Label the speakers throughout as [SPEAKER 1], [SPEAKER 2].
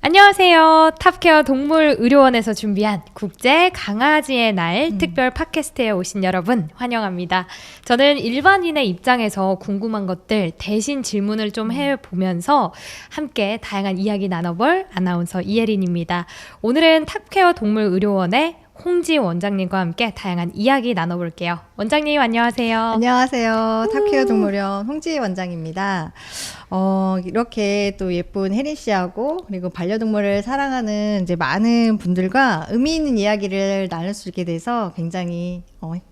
[SPEAKER 1] 안녕하세요. 탑케어 동물의료원에서 준비한 국제 강아지의 날 특별 팟캐스트에 오신 여러분 환영합니다. 저는 일반인의 입장에서 궁금한 것들 대신 질문을 좀 해보면서 함께 다양한 이야기 나눠볼 아나운서 이혜린입니다. 오늘은 탑케어 동물의료원의 홍지 원장님과 함께 다양한 이야기 나눠볼게요. 원장님 안녕하세요.
[SPEAKER 2] 안녕하세요. 탑케어 동물원 홍지 원장입니다. 이렇게 또 예쁜 혜린 씨하고 그리고 반려동물을 사랑하는 이제 많은 분들과 의미 있는 이야기를 나눌 수 있게 돼서 굉장히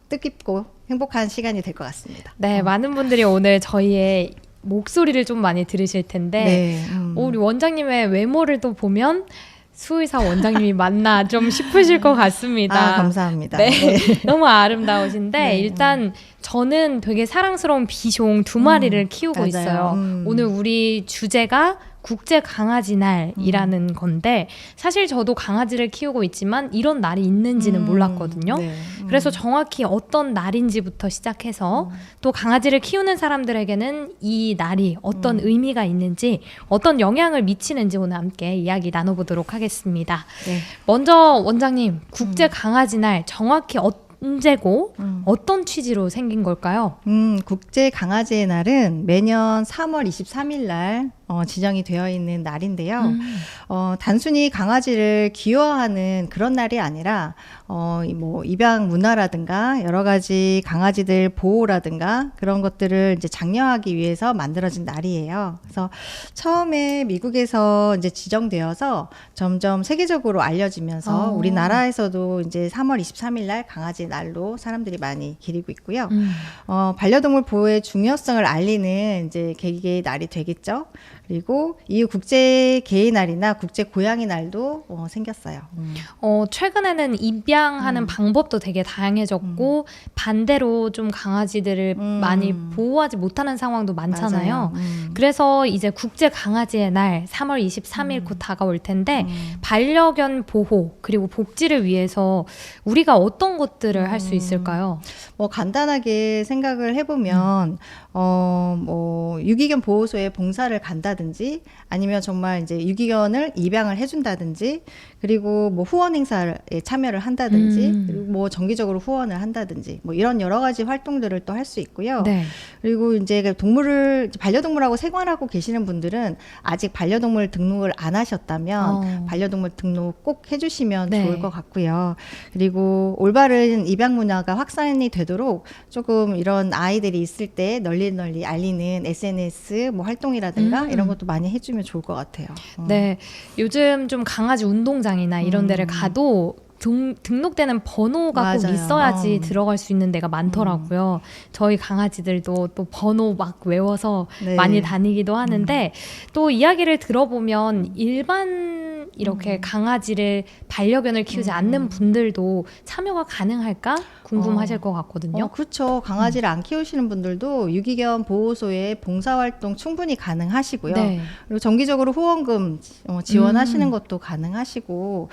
[SPEAKER 2] 뜻깊고 행복한 시간이 될 것 같습니다.
[SPEAKER 1] 네, 많은 분들이 오늘 저희의 목소리를 좀 많이 들으실 텐데 우리 원장님의 외모를 또 보면 수의사 원장님이 맞나 좀 싶으실 것 같습니다.
[SPEAKER 2] 감사합니다.
[SPEAKER 1] 네. 너무 아름다우신데 일단 저는 되게 사랑스러운 비숑 2마리를 키우고
[SPEAKER 2] 맞아요.
[SPEAKER 1] 있어요. 오늘 우리 주제가 국제 강아지 날이라는 건데 사실 저도 강아지를 키우고 있지만 이런 날이 있는지는 몰랐거든요. 그래서 정확히 어떤 날인지부터 시작해서 또 강아지를 키우는 사람들에게는 이 날이 어떤 의미가 있는지 어떤 영향을 미치는지 오늘 함께 이야기 나눠보도록 하겠습니다.
[SPEAKER 2] 네.
[SPEAKER 1] 먼저 원장님 국제 강아지 날 정확히 언제고 어떤 취지로 생긴 걸까요?
[SPEAKER 2] 국제 강아지의 날은 매년 3월 23일 날 지정이 되어 있는 날인데요. 단순히 강아지를 귀여워하는 그런 날이 아니라 뭐 입양 문화라든가 여러 가지 강아지들 보호라든가 그런 것들을 이제 장려하기 위해서 만들어진 날이에요. 그래서 처음에 미국에서 이제 지정되어서 점점 세계적으로 알려지면서 우리나라에서도 이제 3월 23일 날 강아지 날로 사람들이 많이 기리고 있고요. 반려동물 보호의 중요성을 알리는 이제 계기의 날이 되겠죠. 그리고 이후 국제 개의 날이나 국제 고양이 날도 생겼어요.
[SPEAKER 1] 최근에는 입양하는 방법도 되게 다양해졌고 반대로 좀 강아지들을 많이 보호하지 못하는 상황도 많잖아요. 그래서 이제 국제 강아지의 날 3월 23일 곧 다가올 텐데 반려견 보호 그리고 복지를 위해서 우리가 어떤 것들을 할 수 있을까요?
[SPEAKER 2] 뭐 간단하게 생각을 해보면 뭐 유기견 보호소에 봉사를 간다든지 아니면 정말 이제 유기견을 입양을 해준다든지 그리고 뭐 후원 행사에 참여를 한다든지 그리고 뭐 정기적으로 후원을 한다든지 뭐 이런 여러 가지 활동들을 또 할 수 있고요.
[SPEAKER 1] 네.
[SPEAKER 2] 그리고 이제 반려동물하고 생활하고 계시는 분들은 아직 반려동물 등록을 안 하셨다면 반려동물 등록 꼭 해주시면 좋을 것 같고요. 그리고 올바른 입양 문화가 확산이 되도록 조금 이런 아이들이 있을 때 널리 알리는 SNS 뭐 활동이라든가 이런 것도 많이 해주면 좋을 것 같아요.
[SPEAKER 1] 네, 요즘 좀 강아지 운동장이나 이런 데를 가도 등록되는 번호가
[SPEAKER 2] 맞아요.
[SPEAKER 1] 꼭 있어야지 들어갈 수 있는 데가 많더라고요. 저희 강아지들도 또 번호 막 외워서 많이 다니기도 하는데 또 이야기를 들어보면 일반 이렇게 강아지를 반려견을 키우지 않는 분들도 참여가 가능할까 궁금하실 것 같거든요.
[SPEAKER 2] 그렇죠. 강아지를 안 키우시는 분들도 유기견 보호소에 봉사활동 충분히 가능하시고요. 그리고 정기적으로 후원금 지원하시는 것도 가능하시고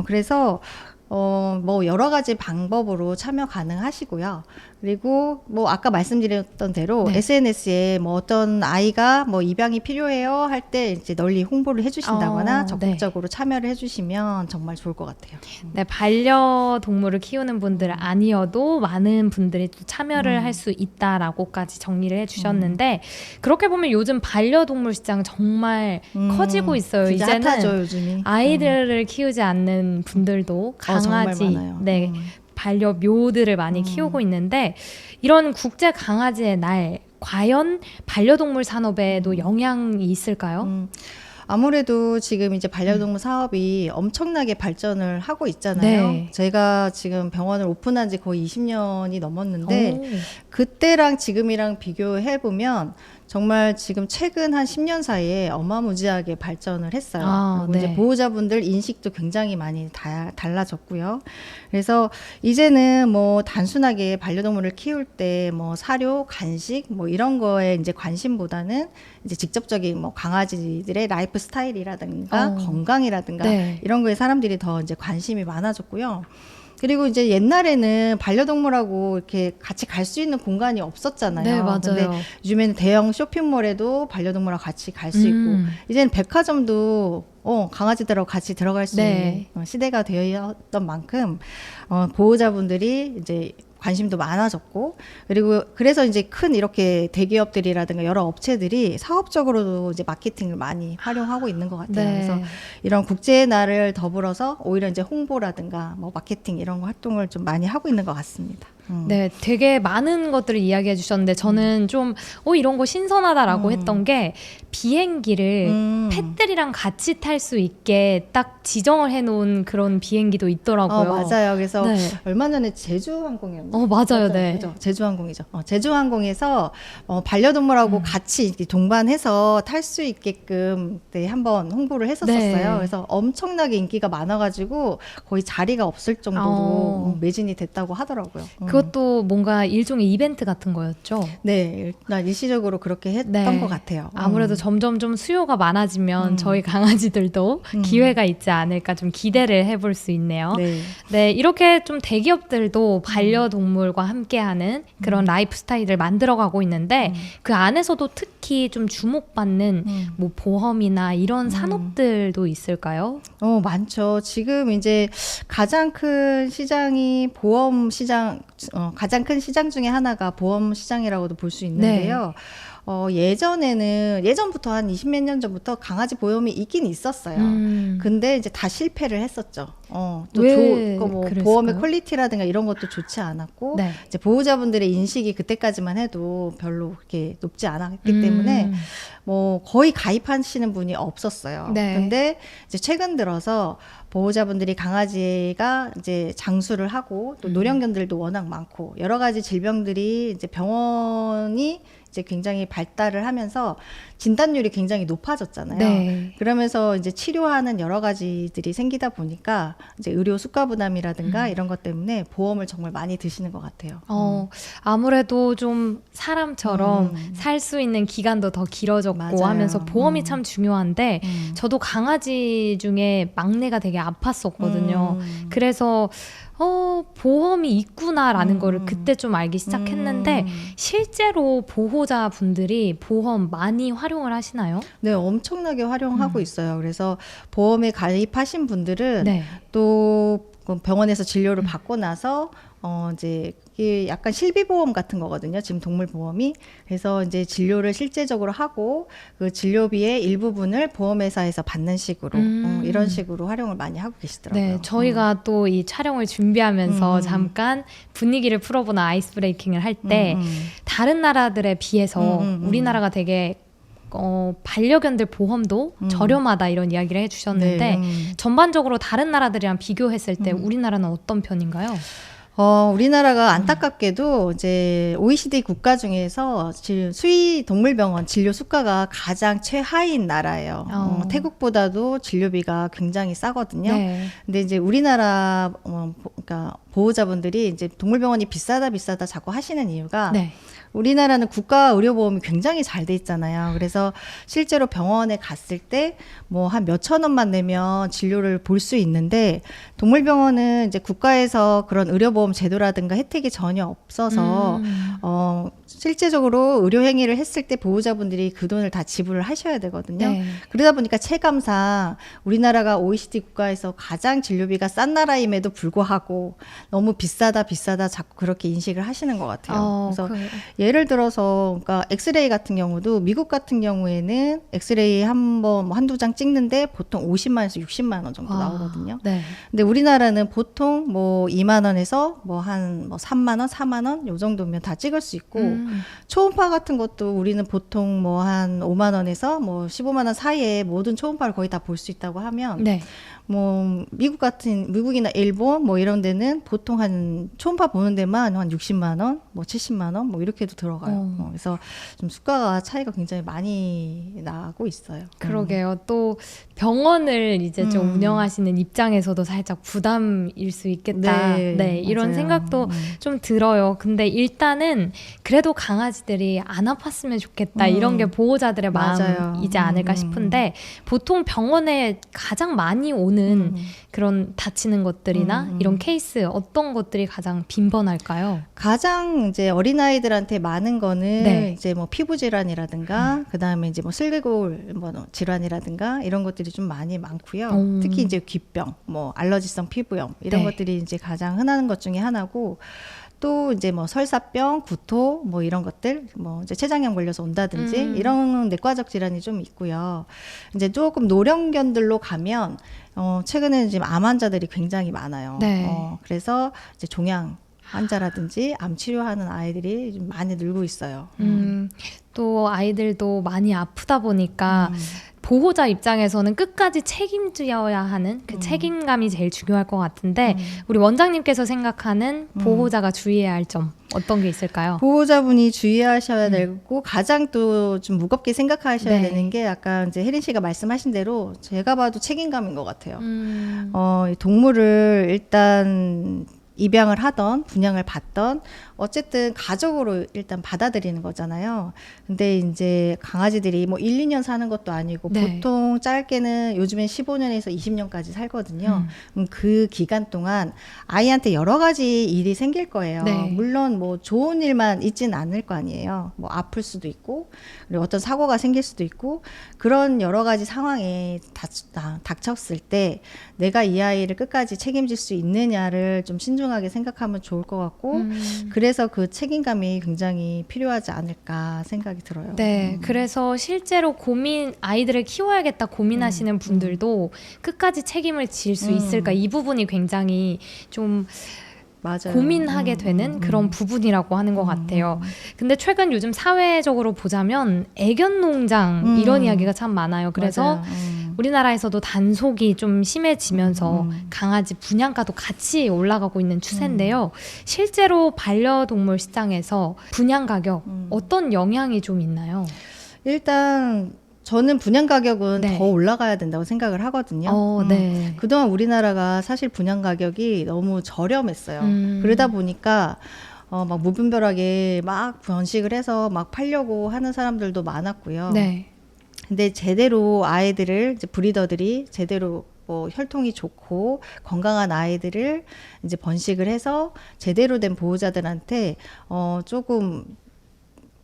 [SPEAKER 2] 그래서 뭐 여러 가지 방법으로 참여 가능하시고요. 그리고 뭐 아까 말씀드렸던 대로 SNS에 뭐 어떤 아이가 뭐 입양이 필요해요 할 때 이제 널리 홍보를 해주신다거나 적극적으로 참여를 해주시면 정말 좋을 것 같아요.
[SPEAKER 1] 네, 반려동물을 키우는 분들 아니어도 많은 분들이 또 참여를 할 수 있다라고까지 정리를 해주셨는데 그렇게 보면 요즘 반려동물 시장 정말 커지고 있어요.
[SPEAKER 2] 진짜
[SPEAKER 1] 이제는
[SPEAKER 2] 핫하죠, 요즘이.
[SPEAKER 1] 아이들을 키우지 않는 분들도 강아지, 반려묘들을 많이 키우고 있는데 이런 국제 강아지의 날 과연 반려동물 산업에도 영향이 있을까요?
[SPEAKER 2] 아무래도 지금 이제 반려동물 사업이 엄청나게 발전을 하고 있잖아요. 저희가 지금 병원을 오픈한 지 거의 20년이 넘었는데 그때랑 지금이랑 비교해 보면 정말 지금 최근 한 10년 사이에 어마무지하게 발전을 했어요. 그리고 이제 보호자분들 인식도 굉장히 많이 달라졌고요. 그래서 이제는 뭐 단순하게 반려동물을 키울 때 뭐 사료, 간식 뭐 이런 거에 이제 관심보다는 이제 직접적인 뭐 강아지들의 라이프 스타일이라든가 건강이라든가 이런 거에 사람들이 더 이제 관심이 많아졌고요. 그리고 이제 옛날에는 반려동물하고 이렇게 같이 갈 수 있는 공간이 없었잖아요.
[SPEAKER 1] 네, 맞아요.
[SPEAKER 2] 근데 요즘에는 대형 쇼핑몰에도 반려동물하고 같이 갈 수 있고, 이제는 백화점도 강아지들하고 같이 들어갈 수
[SPEAKER 1] 네.
[SPEAKER 2] 있는 시대가 되었던 만큼 보호자분들이 이제 관심도 많아졌고, 그리고 그래서 이제 큰 이렇게 대기업들이라든가 여러 업체들이 사업적으로도 이제 마케팅을 많이 활용하고 있는 것 같아요.
[SPEAKER 1] 네.
[SPEAKER 2] 그래서 이런 국제의 날을 더불어서 오히려 이제 홍보라든가 뭐 마케팅 이런 활동을 좀 많이 하고 있는 것 같습니다.
[SPEAKER 1] 네, 되게 많은 것들을 이야기해 주셨는데 저는 좀 이런 거 신선하다라고 했던 게 비행기를 펫들이랑 같이 탈 수 있게 딱 지정을 해놓은 그런 비행기도 있더라고요.
[SPEAKER 2] 맞아요. 그래서
[SPEAKER 1] 네.
[SPEAKER 2] 얼마 전에 제주항공이었나요?
[SPEAKER 1] 맞아요. 네.
[SPEAKER 2] 그죠? 제주항공이죠. 제주항공에서 반려동물하고 같이 이렇게 동반해서 탈 수 있게끔 네, 한번 홍보를 했었어요.
[SPEAKER 1] 네.
[SPEAKER 2] 그래서 엄청나게 인기가 많아가지고 거의 자리가 없을 정도로 매진이 됐다고 하더라고요.
[SPEAKER 1] 그것도 뭔가 일종의 이벤트 같은 거였죠.
[SPEAKER 2] 네, 일단 일시적으로 그렇게 했던 것 같아요.
[SPEAKER 1] 아무래도 점점 좀 수요가 많아지면 저희 강아지들도 기회가 있지 않을까 좀 기대를 해볼 수 있네요.
[SPEAKER 2] 네.
[SPEAKER 1] 네, 이렇게 좀 대기업들도 반려동물과 함께하는 그런 라이프 스타일을 만들어가고 있는데 그 안에서도 특히 좀 주목받는 뭐 보험이나 이런 산업들도 있을까요?
[SPEAKER 2] 많죠. 지금 이제 가장 큰 시장이 보험 시장, 가장 큰 시장 중에 하나가 보험 시장이라고도 볼 수 있는데요. 예전부터 한 20몇 년 전부터 강아지 보험이 있긴 있었어요. 근데 이제 다 실패를 했었죠.
[SPEAKER 1] 왜
[SPEAKER 2] 뭐
[SPEAKER 1] 그랬을까요?
[SPEAKER 2] 보험의 퀄리티라든가 이런 것도 좋지 않았고,
[SPEAKER 1] 네.
[SPEAKER 2] 이제 보호자분들의 인식이 그때까지만 해도 별로 그렇게 높지 않았기 때문에 뭐 거의 가입하시는 분이 없었어요.
[SPEAKER 1] 네.
[SPEAKER 2] 근데 이제 최근 들어서 보호자분들이 강아지가 이제 장수를 하고 또 노령견들도 워낙 많고 여러 가지 질병들이 이제 병원이 이제 굉장히 발달을 하면서 진단율이 굉장히 높아졌잖아요.
[SPEAKER 1] 네.
[SPEAKER 2] 그러면서 이제 치료하는 여러 가지들이 생기다 보니까 이제 의료 수가 부담이라든가 이런 것 때문에 보험을 정말 많이 드시는 것 같아요.
[SPEAKER 1] 아무래도 좀 사람처럼 살 수 있는 기간도 더 길어졌고
[SPEAKER 2] 맞아요.
[SPEAKER 1] 하면서 보험이 참 중요한데 저도 강아지 중에 막내가 되게 아팠었거든요. 그래서 보험이 있구나라는 거를 그때 좀 알기 시작했는데 실제로 보호자분들이 보험 많이 활용을 하시나요?
[SPEAKER 2] 네, 엄청나게 활용하고 있어요. 그래서 보험에 가입하신 분들은
[SPEAKER 1] 네.
[SPEAKER 2] 또 병원에서 진료를 받고 나서 이제 이게 약간 실비보험 같은 거거든요. 지금 동물보험이. 그래서 이제 진료를 실제적으로 하고 그 진료비의 일부분을 보험회사에서 받는 식으로 이런 식으로 활용을 많이 하고 계시더라고요.
[SPEAKER 1] 네, 저희가 또 이 촬영을 준비하면서 잠깐 분위기를 풀어보는 아이스 브레이킹을 할 때 다른 나라들에 비해서 우리나라가 되게 반려견들 보험도 저렴하다 이런 이야기를 해주셨는데
[SPEAKER 2] 네,
[SPEAKER 1] 전반적으로 다른 나라들이랑 비교했을 때 우리나라는 어떤 편인가요?
[SPEAKER 2] 우리나라가 안타깝게도 이제 OECD 국가 중에서 수의 동물병원 진료 수가가 가장 최하위인 나라예요. 태국보다도 진료비가 굉장히 싸거든요.
[SPEAKER 1] 네.
[SPEAKER 2] 근데 이제 우리나라 그러니까 보호자분들이 이제 동물병원이 비싸다 자꾸 하시는 이유가
[SPEAKER 1] 네.
[SPEAKER 2] 우리나라는 국가 의료보험이 굉장히 잘 돼 있잖아요. 그래서 실제로 병원에 갔을 때 뭐 한 몇천 원만 내면 진료를 볼 수 있는데 동물병원은 이제 국가에서 그런 의료보험 제도라든가 혜택이 전혀 없어서 실제적으로 의료 행위를 했을 때 보호자분들이 그 돈을 다 지불을 하셔야 되거든요.
[SPEAKER 1] 네.
[SPEAKER 2] 그러다 보니까 체감상 우리나라가 OECD 국가에서 가장 진료비가 싼 나라임에도 불구하고 너무 비싸다 자꾸 그렇게 인식을 하시는 것 같아요. 그래서 예를 들어서 그러니까 엑스레이 같은 경우도 미국 같은 경우에는 엑스레이 한두 장 찍는데 보통 50만 원에서 60만 원 정도 나오거든요.
[SPEAKER 1] 네.
[SPEAKER 2] 근데 우리나라는 보통 뭐 2만 원에서 뭐 한 3만 원, 4만 원 요 정도면 다 찍을 수 있고 초음파 같은 것도 우리는 보통 뭐 한 5만 원에서 뭐 15만 원 사이에 모든 초음파를 거의 다 볼 수 있다고 하면
[SPEAKER 1] 네.
[SPEAKER 2] 뭐 미국이나 일본 뭐 이런 데는 보통 한 초음파 보는 데만 한 60만 원, 뭐 70만 원 뭐 이렇게도 들어가요. 그래서 좀 수가가 차이가 굉장히 많이 나고 있어요.
[SPEAKER 1] 그러게요. 또 병원을 이제 좀 운영하시는 입장에서도 살짝 부담일 수 있겠다.
[SPEAKER 2] 네,
[SPEAKER 1] 이런
[SPEAKER 2] 맞아요.
[SPEAKER 1] 생각도 좀 들어요. 근데 일단은 그래도 그래도 강아지들이 안 아팠으면 좋겠다 이런 게 보호자들의
[SPEAKER 2] 맞아요.
[SPEAKER 1] 마음이지 않을까 싶은데 보통 병원에 가장 많이 오는 그런 다치는 것들이나 이런 케이스 어떤 것들이 가장 빈번할까요?
[SPEAKER 2] 가장 이제 어린아이들한테 많은 거는
[SPEAKER 1] 네.
[SPEAKER 2] 이제 뭐 피부 질환이라든가 그다음에 이제 뭐 슬개골 뭐 질환이라든가 이런 것들이 좀 많이 많고요. 특히 이제 귀병, 뭐 알러지성 피부염 이런
[SPEAKER 1] 네.
[SPEAKER 2] 것들이 이제 가장 흔한 것 중에 하나고 또 이제 뭐 설사병, 구토 뭐 이런 것들 뭐 이제 췌장염 걸려서 온다든지 이런 내과적 질환이 좀 있고요. 이제 조금 노령견들로 가면 최근에는 지금 암 환자들이 굉장히 많아요.
[SPEAKER 1] 네.
[SPEAKER 2] 그래서 이제 종양 환자라든지 암 치료하는 아이들이 좀 많이 늘고 있어요.
[SPEAKER 1] 또 아이들도 많이 아프다 보니까 보호자 입장에서는 끝까지 책임져야 하는 그 책임감이 제일 중요할 것 같은데 우리 원장님께서 생각하는 보호자가 주의해야 할 점 어떤 게 있을까요?
[SPEAKER 2] 보호자분이 주의하셔야 되고 가장 또 좀 무겁게 생각하셔야
[SPEAKER 1] 네.
[SPEAKER 2] 되는 게 아까 이제 혜린 씨가 말씀하신 대로 제가 봐도 책임감인 것 같아요. 이 동물을 일단 입양을 하던 분양을 받던 어쨌든 가족으로 일단 받아들이는 거잖아요. 근데 이제 강아지들이 뭐 1, 2년 사는 것도 아니고
[SPEAKER 1] 네.
[SPEAKER 2] 보통 짧게는 요즘엔 15년에서 20년까지 살거든요. 그 기간 동안 아이한테 여러 가지 일이 생길 거예요.
[SPEAKER 1] 네.
[SPEAKER 2] 물론 뭐 좋은 일만 있지는 않을 거 아니에요. 뭐 아플 수도 있고 그리고 어떤 사고가 생길 수도 있고 그런 여러 가지 상황에 닥쳤을 때 내가 이 아이를 끝까지 책임질 수 있느냐를 좀 신중하게 생각하면 좋을 것 같고 그래서 그 책임감이 굉장히 필요하지 않을까 생각이 들어요.
[SPEAKER 1] 네, 그래서 실제로 아이들을 키워야겠다 고민하시는 분들도 끝까지 책임을 질 수 있을까 이 부분이 굉장히 좀
[SPEAKER 2] 맞아요.
[SPEAKER 1] 고민하게 되는 그런 부분이라고 하는 것 같아요. 근데 최근 요즘 사회적으로 보자면 애견 농장 이런 이야기가 참 많아요. 그래서
[SPEAKER 2] 맞아요.
[SPEAKER 1] 우리나라에서도 단속이 좀 심해지면서 강아지 분양가도 같이 올라가고 있는 추세인데요. 실제로 반려동물 시장에서 분양 가격 어떤 영향이 좀 있나요?
[SPEAKER 2] 일단 저는 분양 가격은
[SPEAKER 1] 네.
[SPEAKER 2] 더 올라가야 된다고 생각을 하거든요.
[SPEAKER 1] 네.
[SPEAKER 2] 그동안 우리나라가 사실 분양 가격이 너무 저렴했어요. 그러다 보니까 막 무분별하게 막 번식을 해서 막 팔려고 하는 사람들도 많았고요.
[SPEAKER 1] 네.
[SPEAKER 2] 근데 제대로 아이들을 이제 브리더들이 제대로 뭐 혈통이 좋고 건강한 아이들을 이제 번식을 해서 제대로 된 보호자들한테 조금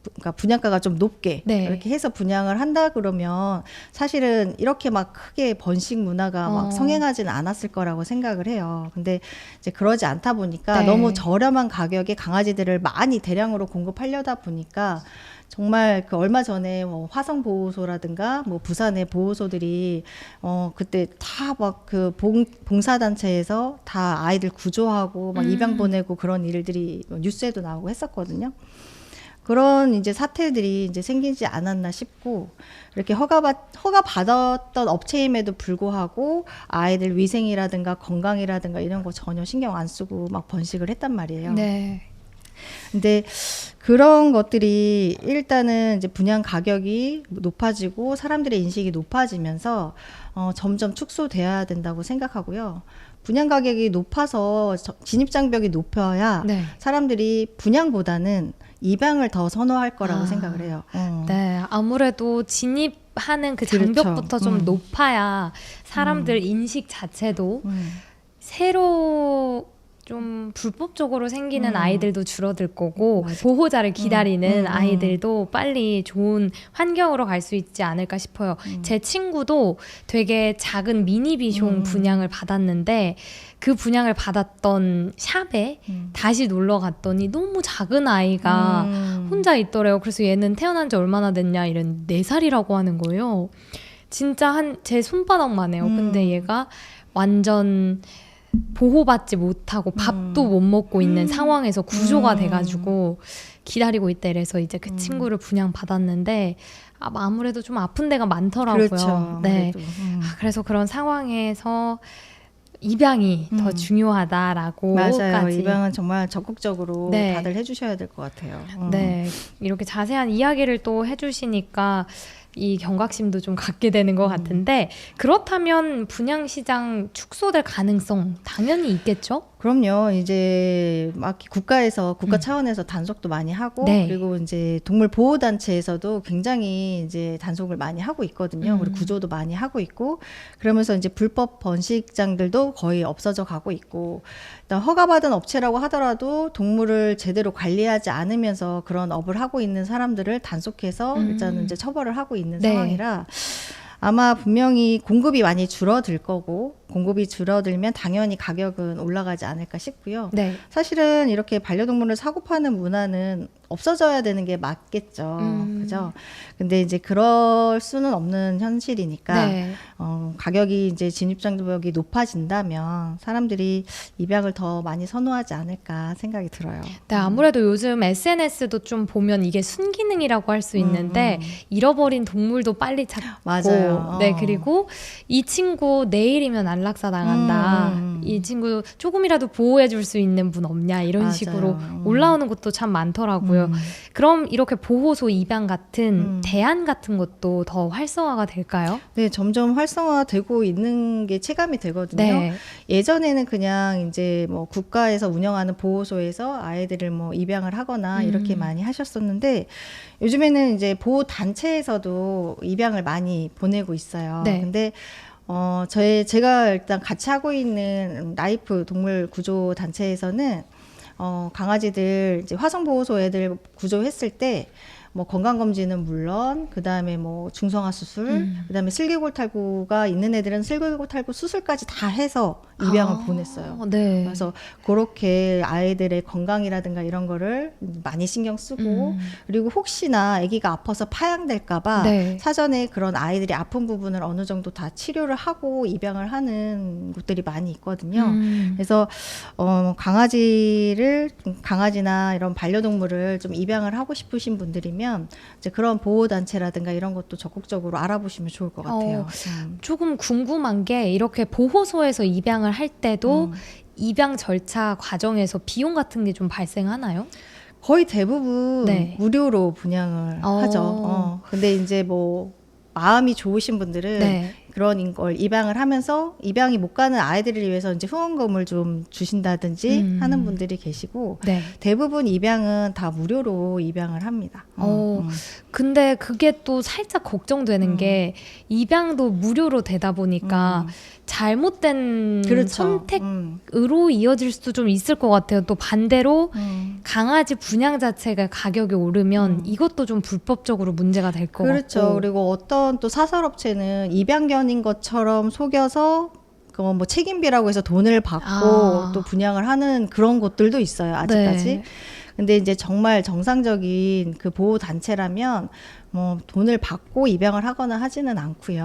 [SPEAKER 2] 그러니까 분양가가 좀 높게
[SPEAKER 1] 네.
[SPEAKER 2] 이렇게 해서 분양을 한다 그러면 사실은 이렇게 막 크게 번식 문화가 막 성행하지는 않았을 거라고 생각을 해요. 근데 이제 그러지 않다 보니까
[SPEAKER 1] 네.
[SPEAKER 2] 너무 저렴한 가격에 강아지들을 많이 대량으로 공급하려다 보니까 정말 그 얼마 전에 뭐 화성 보호소라든가 뭐 부산의 보호소들이 그때 다 막 그 봉사단체에서 다 아이들 구조하고 막 입양 보내고 그런 일들이 뉴스에도 나오고 했었거든요. 그런 이제 사태들이 이제 생기지 않았나 싶고 이렇게 허가받았던 업체임에도 불구하고 아이들 위생이라든가 건강이라든가 이런 거 전혀 신경 안 쓰고 막 번식을 했단 말이에요.
[SPEAKER 1] 네.
[SPEAKER 2] 근데 그런 것들이 일단은 이제 분양 가격이 높아지고 사람들의 인식이 높아지면서 점점 축소돼야 된다고 생각하고요. 분양 가격이 높아서 진입 장벽이 높아야
[SPEAKER 1] 네.
[SPEAKER 2] 사람들이 분양보다는 입양을 더 선호할 거라고 생각을 해요.
[SPEAKER 1] 네, 아무래도 진입하는 그
[SPEAKER 2] 그렇죠.
[SPEAKER 1] 장벽부터 좀 높아야 사람들 인식 자체도 새로 좀 불법적으로 생기는 아이들도 줄어들 거고 보호자를 기다리는 아이들도 빨리 좋은 환경으로 갈 수 있지 않을까 싶어요. 제 친구도 되게 작은 미니 비숑 분양을 받았는데 그 분양을 받았던 샵에 다시 놀러 갔더니 너무 작은 아이가 혼자 있더래요. 그래서 얘는 태어난 지 얼마나 됐냐 이런 4살이라고 하는 거예요. 진짜 제 손바닥만 해요. 근데 얘가 완전 보호받지 못하고 밥도 못 먹고 있는 상황에서 구조가 돼가지고 기다리고 있다 이래서 이제 그 친구를 분양받았는데 아무래도 좀 아픈 데가 많더라고요.
[SPEAKER 2] 그렇죠.
[SPEAKER 1] 네. 그래서 그런 상황에서 입양이 더 중요하다라고
[SPEAKER 2] 맞아요. 입양은 정말 적극적으로
[SPEAKER 1] 네.
[SPEAKER 2] 다들 해주셔야 될 것 같아요.
[SPEAKER 1] 네, 이렇게 자세한 이야기를 또 해주시니까 이 경각심도 좀 갖게 되는 것 같은데 그렇다면 분양 시장 축소될 가능성 당연히 있겠죠?
[SPEAKER 2] 그럼요. 이제 막 국가에서 국가 차원에서 단속도 많이 하고
[SPEAKER 1] 네.
[SPEAKER 2] 그리고 이제 동물 보호 단체에서도 굉장히 이제 단속을 많이 하고 있거든요. 그리고 구조도 많이 하고 있고 그러면서 이제 불법 번식장들도 거의 없어져 가고 있고 일단 허가받은 업체라고 하더라도 동물을 제대로 관리하지 않으면서 그런 업을 하고 있는 사람들을 단속해서 일단은 이제 처벌을 하고 있는
[SPEAKER 1] 네.
[SPEAKER 2] 상황이라 아마 분명히 공급이 많이 줄어들 거고 공급이 줄어들면 당연히 가격은 올라가지 않을까 싶고요.
[SPEAKER 1] 네.
[SPEAKER 2] 사실은 이렇게 반려동물을 사고 파는 문화는 없어져야 되는 게 맞겠죠. 그죠? 근데 이제 그럴 수는 없는 현실이니까
[SPEAKER 1] 네.
[SPEAKER 2] 가격이 이제 진입장벽이 높아진다면 사람들이 입양을 더 많이 선호하지 않을까 생각이 들어요.
[SPEAKER 1] 네, 아무래도 요즘 SNS도 좀 보면 이게 순기능이라고 할 수 있는데 잃어버린 동물도 빨리 찾고
[SPEAKER 2] 맞아요.
[SPEAKER 1] 네, 그리고 이 친구 내일이면 안락사 당한다. 이 친구 조금이라도 보호해 줄 수 있는 분 없냐 이런
[SPEAKER 2] 맞아요.
[SPEAKER 1] 식으로 올라오는 것도 참 많더라고요. 그럼 이렇게 보호소 입양 같은 대안 같은 것도 더 활성화가 될까요?
[SPEAKER 2] 네, 점점 활성화되고 있는 게 체감이 되거든요.
[SPEAKER 1] 네.
[SPEAKER 2] 예전에는 그냥 이제 뭐 국가에서 운영하는 보호소에서 아이들을 뭐 입양을 하거나 이렇게 많이 하셨었는데 요즘에는 이제 보호 단체에서도 입양을 많이 보내고 있어요.
[SPEAKER 1] 네.
[SPEAKER 2] 근데 제가 일단 같이 하고 있는 라이프 동물 구조 단체에서는 강아지들 이제 화성보호소 애들 구조했을 때 뭐 건강검진은 물론 그다음에 뭐 중성화 수술 그다음에 슬개골탈구가 있는 애들은 슬개골탈구 수술까지 다 해서 입양을 보냈어요.
[SPEAKER 1] 네.
[SPEAKER 2] 그래서 그렇게 아이들의 건강이라든가 이런 거를 많이 신경 쓰고 그리고 혹시나 아기가 아파서 파양될까봐
[SPEAKER 1] 네.
[SPEAKER 2] 사전에 그런 아이들이 아픈 부분을 어느 정도 다 치료를 하고 입양을 하는 곳들이 많이 있거든요. 그래서 강아지나 이런 반려동물을 좀 입양을 하고 싶으신 분들이면 이제 그런 보호단체라든가 이런 것도 적극적으로 알아보시면 좋을 것 같아요.
[SPEAKER 1] 조금 궁금한 게 이렇게 보호소에서 입양을 할 때도 입양 절차 과정에서 비용 같은 게 좀 발생하나요?
[SPEAKER 2] 거의 대부분
[SPEAKER 1] 네.
[SPEAKER 2] 무료로 분양을 하죠. 근데 이제 뭐 마음이 좋으신 분들은
[SPEAKER 1] 네.
[SPEAKER 2] 그런 걸 입양을 하면서 입양이 못 가는 아이들을 위해서 이제 후원금을 좀 주신다든지 하는 분들이 계시고
[SPEAKER 1] 네.
[SPEAKER 2] 대부분 입양은 다 무료로 입양을 합니다.
[SPEAKER 1] 근데 그게 또 살짝 걱정되는 게 입양도 무료로 되다 보니까 잘못된
[SPEAKER 2] 그렇죠.
[SPEAKER 1] 선택으로 이어질 수도 좀 있을 것 같아요. 또 반대로 강아지 분양 자체가 가격이 오르면 이것도 좀 불법적으로 문제가 될 것
[SPEAKER 2] 그렇죠.
[SPEAKER 1] 같고.
[SPEAKER 2] 그리고 어떤 또 사설업체는 입양견인 것처럼 속여서 뭐 책임비라고 해서 돈을 받고 또 분양을 하는 그런 곳들도 있어요. 아직까지.
[SPEAKER 1] 네.
[SPEAKER 2] 근데 이제 정말 정상적인 그 보호 단체라면 뭐 돈을 받고 입양을 하거나 하지는 않고요.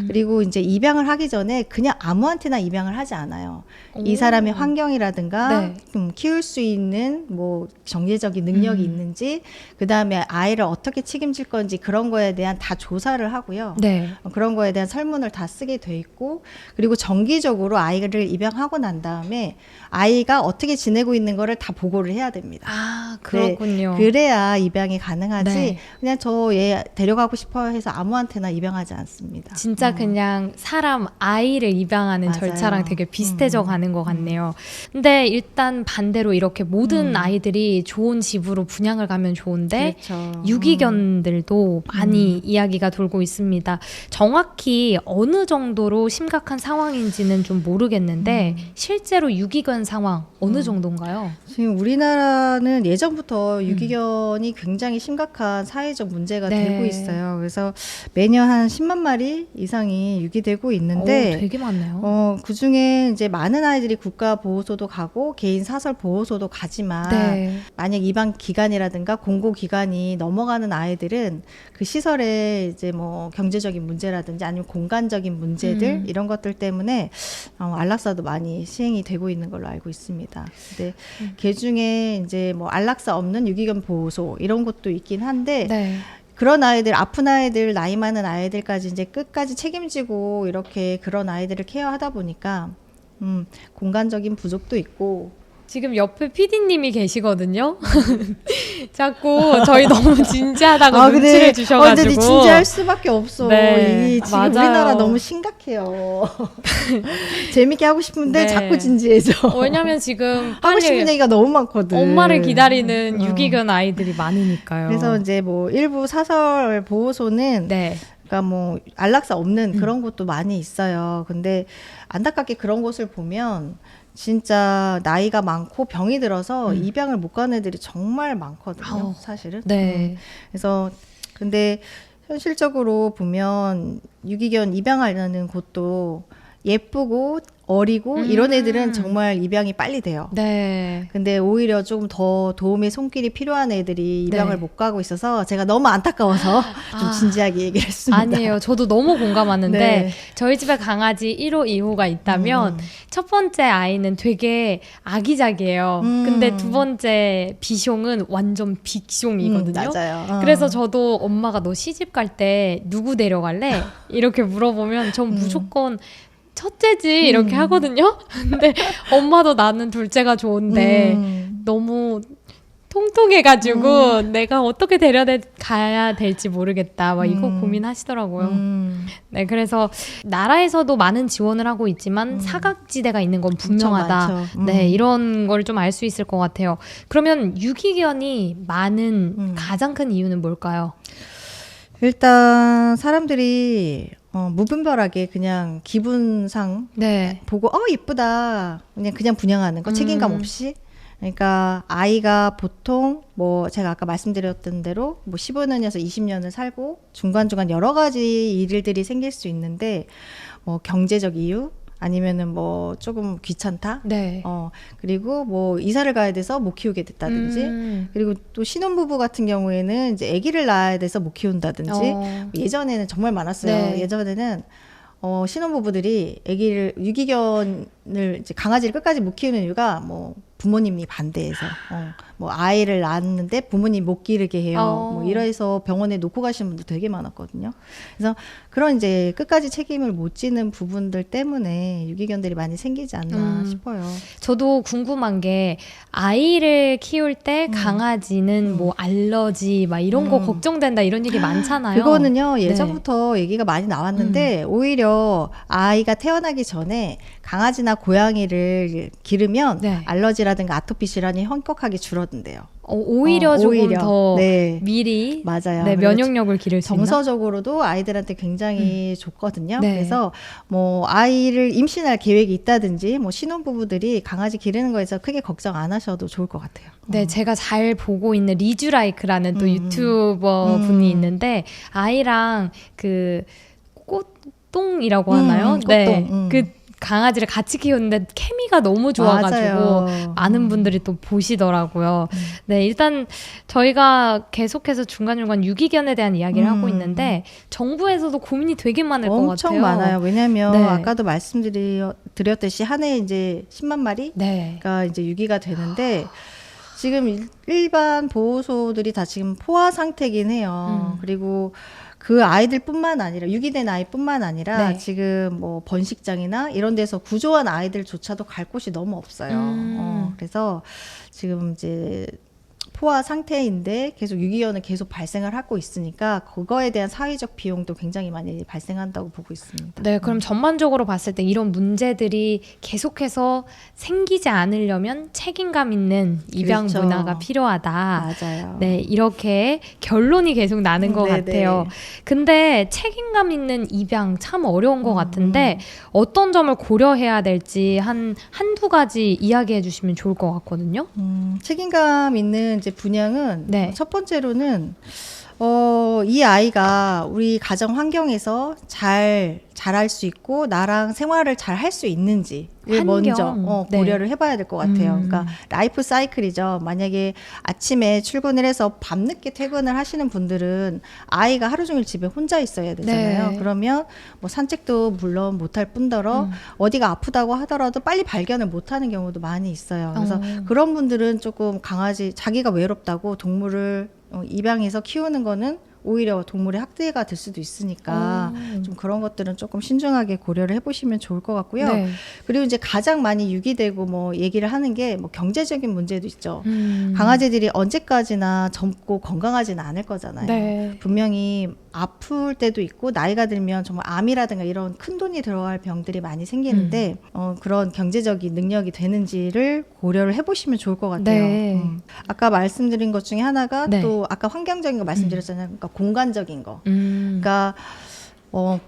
[SPEAKER 2] 그리고 이제 입양을 하기 전에 그냥 아무한테나 입양을 하지 않아요. 이 사람의 환경이라든가
[SPEAKER 1] 네.
[SPEAKER 2] 키울 수 있는 뭐 경제적인 능력이 있는지 그다음에 아이를 어떻게 책임질 건지 그런 거에 대한 다 조사를 하고요.
[SPEAKER 1] 네.
[SPEAKER 2] 그런 거에 대한 설문을 다 쓰게 돼 있고 그리고 정기적으로 아이를 입양하고 난 다음에 아이가 어떻게 지내고 있는 거를 다 보고를 해야 됩니다.
[SPEAKER 1] 아, 그렇군요.
[SPEAKER 2] 그래야 입양이 가능하지
[SPEAKER 1] 네.
[SPEAKER 2] 그냥 저 얘 데려가고 싶어 해서 아무한테나 입양하지 않습니다.
[SPEAKER 1] 진짜 그냥 사람 아이를 입양하는
[SPEAKER 2] 맞아요.
[SPEAKER 1] 절차랑 되게 비슷해져 가는 것 같네요. 근데 일단 반대로 이렇게 모든 아이들이 좋은 집으로 분양을 가면 좋은데
[SPEAKER 2] 그렇죠.
[SPEAKER 1] 유기견들도 많이 이야기가 돌고 있습니다. 정확히 어느 정도로 심각한 상황인지는 좀 모르겠는데 실제로 유기견 상황 어느 정도인가요?
[SPEAKER 2] 지금 우리나라는 예전부터 유기견이 굉장히 심각한 사회적 문제가
[SPEAKER 1] 네.
[SPEAKER 2] 되고 있어요. 그래서 매년 한 10만 마리 이상이 유기되고 있는데
[SPEAKER 1] 되게 많네요.
[SPEAKER 2] 그 중에 이제 많은 아이들이 국가 보호소도 가고 개인 사설 보호소도 가지만
[SPEAKER 1] 네.
[SPEAKER 2] 만약 입양 기간이라든가 공고 기간이 넘어가는 아이들은 그 시설에 이제 뭐 경제적인 문제라든지 아니면 공간적인 문제들 이런 것들 때문에 안락사도 많이 시행이 되고 있는 걸로 알고 있습니다. 근데 그 중에 이제 뭐 안락사 없는 유기견 보호소 이런 것도 있긴 한데
[SPEAKER 1] 네.
[SPEAKER 2] 그런 아이들, 아픈 아이들, 나이 많은 아이들까지 이제 끝까지 책임지고 이렇게 그런 아이들을 케어하다 보니까 공간적인 부족도 있고
[SPEAKER 1] 지금 옆에 PD님이 계시거든요. 자꾸 저희 너무 진지하다고 눈치를 주셔가지고.
[SPEAKER 2] 근데 진지할 수밖에 없어.
[SPEAKER 1] 네,
[SPEAKER 2] 지금
[SPEAKER 1] 맞아요.
[SPEAKER 2] 우리나라 너무 심각해요. 재밌게 하고 싶은데
[SPEAKER 1] 네.
[SPEAKER 2] 자꾸 진지해져.
[SPEAKER 1] 왜냐면 지금
[SPEAKER 2] 하고 싶은 얘기가 너무 많거든.
[SPEAKER 1] 엄마를 기다리는 유기견 아이들이 많으니까요.
[SPEAKER 2] 그래서 이제 뭐 일부 사설 보호소는
[SPEAKER 1] 네.
[SPEAKER 2] 그러니까 뭐 안락사 없는 그런 곳도 많이 있어요. 근데 안타깝게 그런 곳을 보면 진짜 나이가 많고 병이 들어서 입양을 못 가는 애들이 정말 많거든요. 사실은.
[SPEAKER 1] 네.
[SPEAKER 2] 그래서 근데 현실적으로 보면 유기견 입양하려는 곳도 예쁘고 어리고 이런 애들은 정말 입양이 빨리 돼요.
[SPEAKER 1] 네.
[SPEAKER 2] 근데 오히려 조금 더 도움의 손길이 필요한 애들이 입양을
[SPEAKER 1] 네.
[SPEAKER 2] 못 가고 있어서 제가 너무 안타까워서 좀 진지하게 얘기를 했습니다.
[SPEAKER 1] 아니에요. 저도 너무 공감하는데
[SPEAKER 2] 네.
[SPEAKER 1] 저희 집에 강아지 1호, 2호가 있다면 첫 번째 아이는 되게 아기자기예요. 근데 두 번째 비숑은 완전 빅숑이거든요.
[SPEAKER 2] 맞아요.
[SPEAKER 1] 그래서 저도 엄마가 너 시집 갈 때 누구 데려갈래? 이렇게 물어보면 전 무조건 첫째지 이렇게 하거든요. 근데 엄마도 나는 둘째가 좋은데 너무 통통해가지고 내가 어떻게 데려가야 될지 모르겠다. 막 이거 고민하시더라고요. 네, 그래서 나라에서도 많은 지원을 하고 있지만 사각지대가 있는 건 분명하다.
[SPEAKER 2] 많죠.
[SPEAKER 1] 네, 이런 걸 좀 알 수 있을 것 같아요. 그러면 유기견이 많은 가장 큰 이유는 뭘까요?
[SPEAKER 2] 일단 사람들이 무분별하게 그냥 기분상
[SPEAKER 1] 네.
[SPEAKER 2] 보고 이쁘다 그냥 분양하는 거 책임감 없이. 그러니까 아이가 보통 뭐 제가 아까 말씀드렸던 대로 뭐 15년에서 20년을 살고 중간중간 여러 가지 일들이 생길 수 있는데 뭐 경제적 이유 아니면은 뭐 조금 귀찮다.
[SPEAKER 1] 네.
[SPEAKER 2] 그리고 뭐 이사를 가야 돼서 못 키우게 됐다든지. 그리고 또 신혼부부 같은 경우에는 이제 아기를 낳아야 돼서 못 키운다든지. 예전에는 정말 많았어요.
[SPEAKER 1] 네.
[SPEAKER 2] 예전에는 신혼부부들이 유기견을 이제 강아지를 끝까지 못 키우는 이유가 뭐 부모님이 반대해서 뭐 아이를 낳았는데 부모님 못 기르게 해요. 뭐 이래서 병원에 놓고 가시는 분들 되게 많았거든요. 그래서 그런 이제 끝까지 책임을 못 지는 부분들 때문에 유기견들이 많이 생기지 않나 싶어요.
[SPEAKER 1] 저도 궁금한 게 아이를 키울 때 강아지는 뭐 알러지 막 이런 거 걱정된다 이런 얘기 많잖아요.
[SPEAKER 2] 그거는요 예전부터 얘기가 많이 나왔는데 오히려 아이가 태어나기 전에 강아지나 고양이를 기르면
[SPEAKER 1] 네.
[SPEAKER 2] 알러지라든가 아토피 질환이 현격하게 줄어든대요.
[SPEAKER 1] 오히려 조금 더
[SPEAKER 2] 네.
[SPEAKER 1] 미리
[SPEAKER 2] 맞아요.
[SPEAKER 1] 네, 면역력을 기를 수 있나?
[SPEAKER 2] 정서적으로도 아이들한테 굉장히 좋거든요.
[SPEAKER 1] 네.
[SPEAKER 2] 그래서 뭐 아이를 임신할 계획이 있다든지 뭐 신혼부부들이 강아지 기르는 거에서 크게 걱정 안 하셔도 좋을 것 같아요.
[SPEAKER 1] 네, 제가 잘 보고 있는 리쥬라이크라는 또 유튜버 분이 있는데 아이랑 그 꽃똥이라고 하나요? 네, 그 강아지를 같이 키우는데 케미가 너무 좋아가지고
[SPEAKER 2] 맞아요.
[SPEAKER 1] 많은 분들이 또 보시더라고요. 네, 일단 저희가 계속해서 중간중간 유기견에 대한 이야기를 하고 있는데 정부에서도 고민이 되게 많을 것 같아요.
[SPEAKER 2] 엄청 많아요. 왜냐하면
[SPEAKER 1] 네.
[SPEAKER 2] 아까도 말씀드렸듯이 한 해에 이제 10만 마리가
[SPEAKER 1] 네.
[SPEAKER 2] 이제 유기가 되는데 지금 일반 보호소들이 다 지금 포화 상태긴 해요. 그리고 그 아이들뿐만 아니라 유기된 아이뿐만 아니라
[SPEAKER 1] 네.
[SPEAKER 2] 지금 뭐 번식장이나 이런 데서 구조한 아이들조차도 갈 곳이 너무 없어요. 그래서 지금 이제 포화 상태인데 계속 유기견은 계속 발생을 하고 있으니까 그거에 대한 사회적 비용도 굉장히 많이 발생한다고 보고 있습니다.
[SPEAKER 1] 네, 그럼 전반적으로 봤을 때 이런 문제들이 계속해서 생기지 않으려면 책임감 있는 입양
[SPEAKER 2] 그렇죠.
[SPEAKER 1] 문화가 필요하다.
[SPEAKER 2] 맞아요.
[SPEAKER 1] 네, 이렇게 결론이 계속 나는 것
[SPEAKER 2] 네네.
[SPEAKER 1] 같아요. 근데 책임감 있는 입양 참 어려운 것 같은데 어떤 점을 고려해야 될지 한두 가지 이야기해 주시면 좋을 것 같거든요.
[SPEAKER 2] 책임감 있는 이제 분양은
[SPEAKER 1] 네.
[SPEAKER 2] 첫 번째로는 이 아이가 우리 가정 환경에서 잘 자랄 수 있고 나랑 생활을 잘 할 수 있는지를
[SPEAKER 1] 환경.
[SPEAKER 2] 먼저
[SPEAKER 1] 네.
[SPEAKER 2] 고려를 해봐야 될 것 같아요. 그러니까 라이프 사이클이죠. 만약에 아침에 출근을 해서 밤늦게 퇴근을 하시는 분들은 아이가 하루 종일 집에 혼자 있어야 되잖아요.
[SPEAKER 1] 네.
[SPEAKER 2] 그러면 뭐 산책도 물론 못할 뿐더러 어디가 아프다고 하더라도 빨리 발견을 못하는 경우도 많이 있어요. 그래서 그런 분들은 조금 강아지 자기가 외롭다고 동물을 입양해서 키우는 거는 오히려 동물의 학대가 될 수도 있으니까 좀 그런 것들은 조금 신중하게 고려를 해보시면 좋을 것 같고요.
[SPEAKER 1] 네.
[SPEAKER 2] 그리고 이제 가장 많이 유기되고 뭐 얘기를 하는 게 뭐 경제적인 문제도 있죠. 강아지들이 언제까지나 젊고 건강하지는 않을 거잖아요.
[SPEAKER 1] 네.
[SPEAKER 2] 분명히 아플 때도 있고 나이가 들면 정말 암이라든가 이런 큰 돈이 들어갈 병들이 많이 생기는데 그런 경제적인 능력이 되는지를 고려를 해보시면 좋을 것 같아요.
[SPEAKER 1] 네.
[SPEAKER 2] 아까 말씀드린 것 중에 하나가
[SPEAKER 1] 네.
[SPEAKER 2] 또 아까 환경적인 거 말씀드렸잖아요. 그러니까 공간적인 거.
[SPEAKER 1] 음.
[SPEAKER 2] 그러니까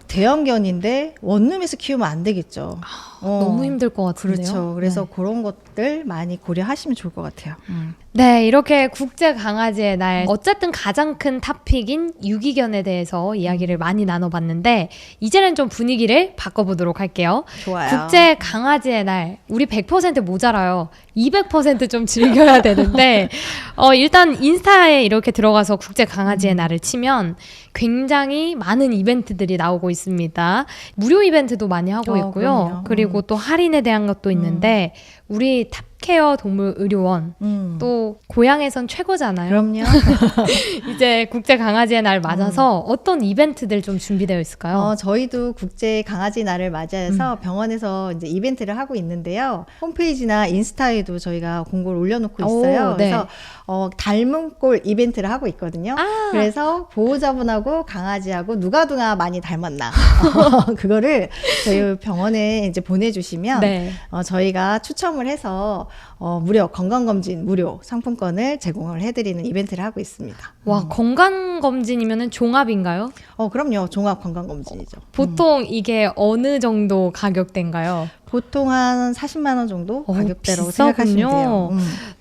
[SPEAKER 2] 대형견인데 원룸에서 키우면 안 되겠죠.
[SPEAKER 1] 너무 힘들 것 같은데요.
[SPEAKER 2] 그렇죠. 그래서
[SPEAKER 1] 네.
[SPEAKER 2] 그런 것들 많이 고려하시면 좋을 것 같아요.
[SPEAKER 1] 네, 이렇게 국제 강아지의 날 어쨌든 가장 큰 토픽인 유기견에 대해서 이야기를 많이 나눠봤는데 이제는 좀 분위기를 바꿔보도록 할게요.
[SPEAKER 2] 좋아요.
[SPEAKER 1] 국제 강아지의 날 우리 100% 모자라요. 200% 좀 즐겨야 되는데 일단 인스타에 이렇게 들어가서 국제 강아지의 날을 치면 굉장히 많은 이벤트들이 나오고 있습니다. 무료 이벤트도 많이 하고 있고요.
[SPEAKER 2] 그럼요.
[SPEAKER 1] 그리고 또 할인에 대한 것도 있는데 우리 탑케어 동물 의료원 또 고향에선 최고잖아요.
[SPEAKER 2] 그럼요.
[SPEAKER 1] 이제 국제 강아지의 날 맞아서 어떤 이벤트들 좀 준비되어 있을까요?
[SPEAKER 2] 저희도 국제 강아지 날을 맞이해서 병원에서 이제 이벤트를 하고 있는데요. 홈페이지나 인스타에도 저희가 공고를 올려놓고 있어요.
[SPEAKER 1] 오, 네.
[SPEAKER 2] 그래서 닮은 꼴 이벤트를 하고 있거든요. 그래서 보호자분하고 강아지하고 누가 많이 닮았나 그거를 저희 병원에 이제 보내주시면
[SPEAKER 1] 네.
[SPEAKER 2] 저희가 추첨을 해서 무료 건강검진 무료 상품권을 제공을 해드리는 이벤트를 하고 있습니다.
[SPEAKER 1] 와, 건강검진이면은 종합인가요?
[SPEAKER 2] 그럼요. 종합 건강검진이죠.
[SPEAKER 1] 보통 이게 어느 정도 가격대인가요?
[SPEAKER 2] 보통 한 40만 원 정도 가격대로
[SPEAKER 1] 비싸군요.
[SPEAKER 2] 생각하시면 돼요.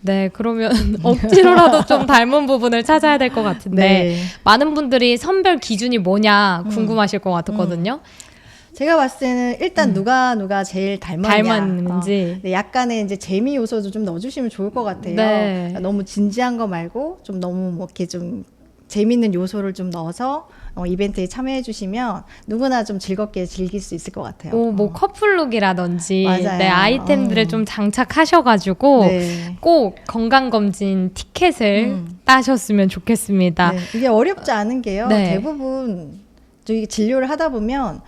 [SPEAKER 1] 네, 그러면 억지로라도 좀 닮은 부분을 찾아야 될 것 같은데
[SPEAKER 2] 네.
[SPEAKER 1] 많은 분들이 선별 기준이 뭐냐 궁금하실 것 같았거든요.
[SPEAKER 2] 제가 봤을 때는 일단 누가 제일
[SPEAKER 1] 닮았는지.
[SPEAKER 2] 네, 약간의 이제 재미 요소도 좀 넣어주시면 좋을 것 같아요.
[SPEAKER 1] 네.
[SPEAKER 2] 그러니까 너무 진지한 거 말고 좀 너무 뭐 이렇게 좀 재밌는 요소를 좀 넣어서 이벤트에 참여해 주시면 누구나 좀 즐겁게 즐길 수 있을 것 같아요.
[SPEAKER 1] 뭐 커플룩이라든지
[SPEAKER 2] 맞아요.
[SPEAKER 1] 네, 아이템들을 좀 장착하셔가지고
[SPEAKER 2] 네.
[SPEAKER 1] 꼭 건강검진 티켓을 따셨으면 좋겠습니다.
[SPEAKER 2] 네, 이게 어렵지 않은 게요.
[SPEAKER 1] 네.
[SPEAKER 2] 대부분 저희 진료를 하다 보면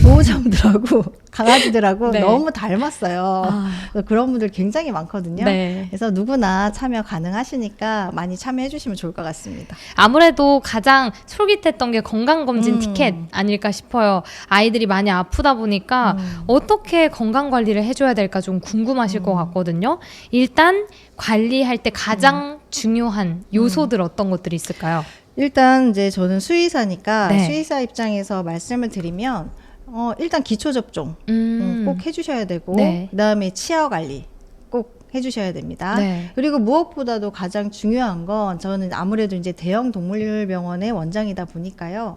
[SPEAKER 2] 보호자분들하고 강아지들하고
[SPEAKER 1] 네.
[SPEAKER 2] 너무 닮았어요. 그래서 그런 분들 굉장히 많거든요.
[SPEAKER 1] 네.
[SPEAKER 2] 그래서 누구나 참여 가능하시니까 많이 참여해 주시면 좋을 것 같습니다.
[SPEAKER 1] 아무래도 가장 솔깃했던 게 건강검진 티켓 아닐까 싶어요. 아이들이 많이 아프다 보니까 어떻게 건강관리를 해줘야 될까 좀 궁금하실 것 같거든요. 일단 관리할 때 가장 중요한 요소들 어떤 것들이 있을까요?
[SPEAKER 2] 일단 이제 저는 수의사니까
[SPEAKER 1] 네.
[SPEAKER 2] 수의사 입장에서 말씀을 드리면 일단 기초 접종 꼭 해주셔야 되고
[SPEAKER 1] 네.
[SPEAKER 2] 그다음에 치아 관리 꼭 해주셔야 됩니다.
[SPEAKER 1] 네.
[SPEAKER 2] 그리고 무엇보다도 가장 중요한 건 저는 아무래도 이제 대형 동물병원의 원장이다 보니까요.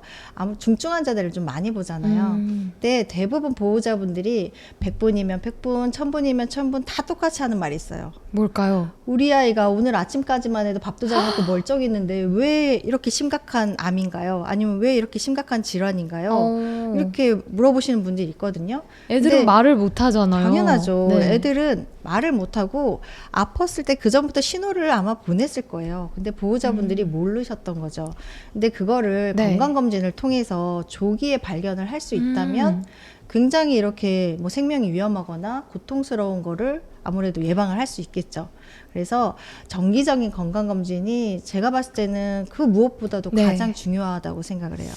[SPEAKER 2] 중증 환자들을 좀 많이 보잖아요. 근데 대부분 보호자분들이 100분이면 100분, 1000분이면 1000분 다 똑같이 하는 말이 있어요.
[SPEAKER 1] 뭘까요?
[SPEAKER 2] 우리 아이가 오늘 아침까지만 해도 밥도 잘 먹고 멀쩡했는데 왜 이렇게 심각한 암인가요? 아니면 왜 이렇게 심각한 질환인가요? 이렇게 물어보시는 분들이 있거든요.
[SPEAKER 1] 애들은
[SPEAKER 2] 근데
[SPEAKER 1] 말을 못 하잖아요.
[SPEAKER 2] 당연하죠.
[SPEAKER 1] 네.
[SPEAKER 2] 애들은 말을 못하고 아팠을 때 그 전부터 신호를 아마 보냈을 거예요. 근데 보호자분들이 모르셨던 거죠. 근데 그거를
[SPEAKER 1] 네.
[SPEAKER 2] 건강검진을 통해서 조기에 발견을 할 수 있다면 굉장히 이렇게 뭐 생명이 위험하거나 고통스러운 거를 아무래도 예방을 할 수 있겠죠. 그래서 정기적인 건강검진이 제가 봤을 때는 그 무엇보다도
[SPEAKER 1] 네.
[SPEAKER 2] 가장 중요하다고 생각을 해요.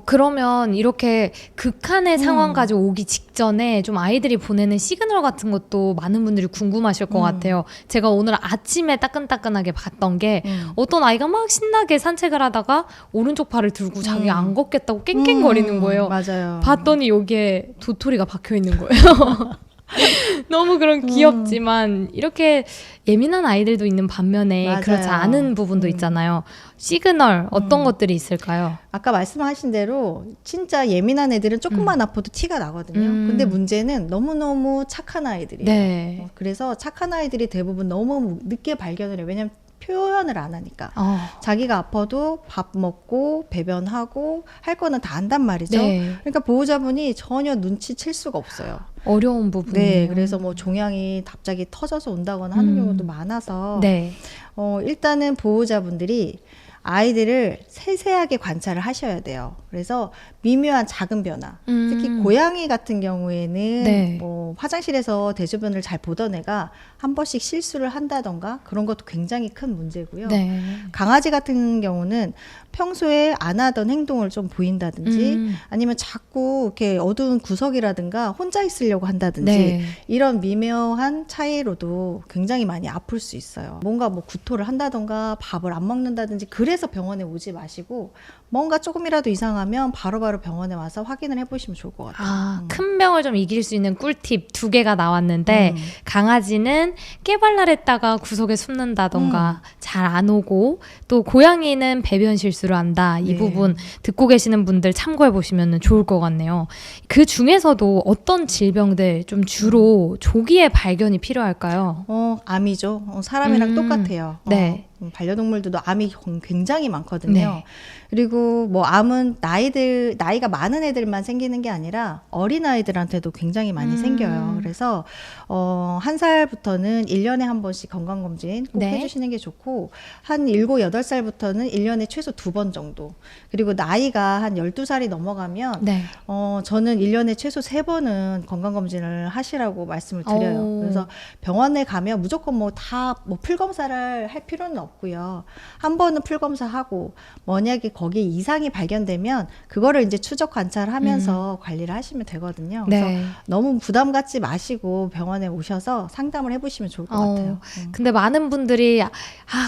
[SPEAKER 1] 그러면 이렇게 극한의 상황까지 오기 직전에 좀 아이들이 보내는 시그널 같은 것도 많은 분들이 궁금하실 것 같아요. 제가 오늘 아침에 따끈따끈하게 봤던 게 어떤 아이가 막 신나게 산책을 하다가 오른쪽 발을 들고 자기 안 걷겠다고 깽깽거리는 거예요.
[SPEAKER 2] 맞아요.
[SPEAKER 1] 봤더니 여기에 도토리가 박혀 있는 거예요. 너무 그런 귀엽지만 이렇게 예민한 아이들도 있는 반면에
[SPEAKER 2] 맞아요.
[SPEAKER 1] 그렇지 않은 부분도 있잖아요. 시그널 어떤 것들이 있을까요?
[SPEAKER 2] 아까 말씀하신 대로 진짜 예민한 애들은 조금만 아파도 티가 나거든요. 근데 문제는 너무너무 착한 아이들이에요.
[SPEAKER 1] 네.
[SPEAKER 2] 그래서 착한 아이들이 대부분 너무 늦게 발견을 해요. 왜냐면 표현을 안 하니까. 자기가 아파도 밥 먹고 배변하고 할 거는 다 한단 말이죠.
[SPEAKER 1] 네.
[SPEAKER 2] 그러니까 보호자분이 전혀 눈치챌 수가 없어요.
[SPEAKER 1] 어려운 부분이에요.
[SPEAKER 2] 네, 그래서 뭐 종양이 갑자기 터져서 온다거나 하는 경우도 많아서
[SPEAKER 1] 네.
[SPEAKER 2] 일단은 보호자분들이 아이들을 세세하게 관찰을 하셔야 돼요. 그래서 미묘한 작은 변화, 특히 고양이 같은 경우에는
[SPEAKER 1] 네.
[SPEAKER 2] 뭐 화장실에서 대소변을 잘 보던 애가 한 번씩 실수를 한다던가 그런 것도 굉장히 큰 문제고요.
[SPEAKER 1] 네.
[SPEAKER 2] 강아지 같은 경우는 평소에 안 하던 행동을 좀 보인다든지 아니면 자꾸 이렇게 어두운 구석이라든가 혼자 있으려고 한다든지
[SPEAKER 1] 네.
[SPEAKER 2] 이런 미묘한 차이로도 굉장히 많이 아플 수 있어요. 뭔가 뭐 구토를 한다던가 밥을 안 먹는다든지 그래서 병원에 오지 마시고 뭔가 조금이라도 이상하면 바로바로 병원에 와서 확인을 해보시면 좋을 것 같아요.
[SPEAKER 1] 큰 병을 좀 이길 수 있는 꿀팁 2개가 나왔는데 강아지는 깨발랄했다가 구석에 숨는다던가 잘 안 오고 또 고양이는 배변 실수를 한다. 이
[SPEAKER 2] 네.
[SPEAKER 1] 부분 듣고 계시는 분들 참고해 보시면 좋을 것 같네요. 그 중에서도 어떤 질병들 좀 주로 조기에 발견이 필요할까요?
[SPEAKER 2] 암이죠. 사람이랑 똑같아요.
[SPEAKER 1] 네.
[SPEAKER 2] 반려동물들도 암이 굉장히 많거든요.
[SPEAKER 1] 네.
[SPEAKER 2] 그리고 뭐 암은 나이가 많은 애들만 생기는 게 아니라 어린 아이들한테도 굉장히 많이 생겨요. 그래서 1살부터는 1년에 한 번씩 건강검진 꼭
[SPEAKER 1] 네.
[SPEAKER 2] 해주시는 게 좋고 한 7, 8살부터는 1년에 최소 2번 정도. 그리고 나이가 한 12살이 넘어가면
[SPEAKER 1] 네.
[SPEAKER 2] 저는 1년에 최소 3번은 건강검진을 하시라고 말씀을 드려요. 그래서 병원에 가면 무조건 뭐 다 뭐 풀검사를 할 필요는 없고요. 한 번은 풀검사하고 만약에 거기에 이상이 발견되면 그거를 이제 추적 관찰하면서 관리를 하시면 되거든요. 그래서
[SPEAKER 1] 네.
[SPEAKER 2] 너무 부담 갖지 마시고 병원에 오셔서 상담을 해보시면 좋을 것 같아요.
[SPEAKER 1] 근데 많은 분들이